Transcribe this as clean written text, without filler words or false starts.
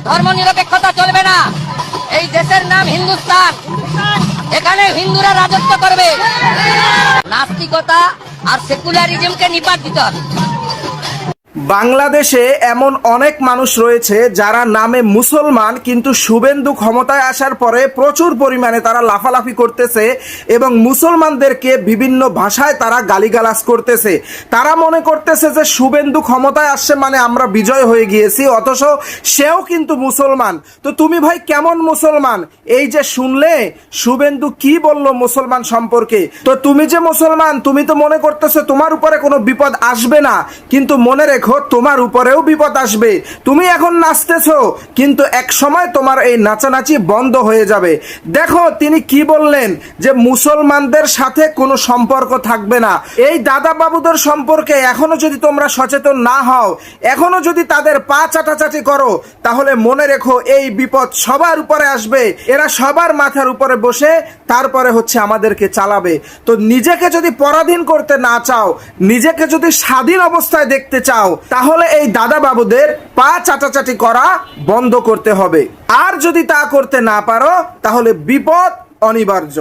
ধর্মনিরপেক্ষতা চলবে না। এই দেশের নাম হিন্দুস্তান, এখানে হিন্দুরা রাজত্ব করবে। নাস্তিকতা আর সেকুলারিজমকে নিপাত দিতে হবে। বাংলাদেশে এমন অনেক মানুষ রয়েছে যারা নামে মুসলমান, কিন্তু শুভেন্দু ক্ষমতায় আসার পরে প্রচুর পরিমাণে তারা লাফালাফি করতেছে এবং মুসলমানদেরকে বিভিন্ন ভাষায় তারা গালিগালাজ করতেছে। তারা মনে করতেছে যে শুভেন্দু ক্ষমতায় আসছে মানে আমরা বিজয় হয়ে গিয়েছি, অথচ সেও কিন্তু মুসলমান। তো তুমি ভাই কেমন মুসলমান? এই যে শুনলে শুভেন্দু কি বলল মুসলমান সম্পর্কে, তো তুমি যে মুসলমান তুমি তো মনে করতেছো তোমার উপরে কোনো বিপদ আসবে না, কিন্তু মনে রেখো তোমার উপরেও বিপদ আসবে। তুমি এখন নাচতেছো, কিন্তু এক সময় তোমার এই নাচানাচি বন্ধ হয়ে যাবে। দেখো তিনি কি বললেন, যে মুসলমানদের সাথে কোনো সম্পর্ক থাকবে না। এই দাদা বাবুদের সম্পর্কে এখনো যদি তোমরা সচেতন না হও, এখনো যদি তাদের পা চাটাচাটি করো, তাহলে মনে রেখো এই বিপদ সবার উপরে আসবে। এরা সবার মাথার উপরে বসে তারপরে হচ্ছে আমাদেরকে চালাবে। তো নিজেকে যদি পরাধীন করতে না চাও, নিজেকে যদি স্বাধীন অবস্থায় দেখতে চাও, তাহলে এই দাদা বাবুদের পা চাটাচাটি করা বন্ধ করতে হবে। আর যদি তা করতে না পারো, তাহলে বিপদ অনিবার্য।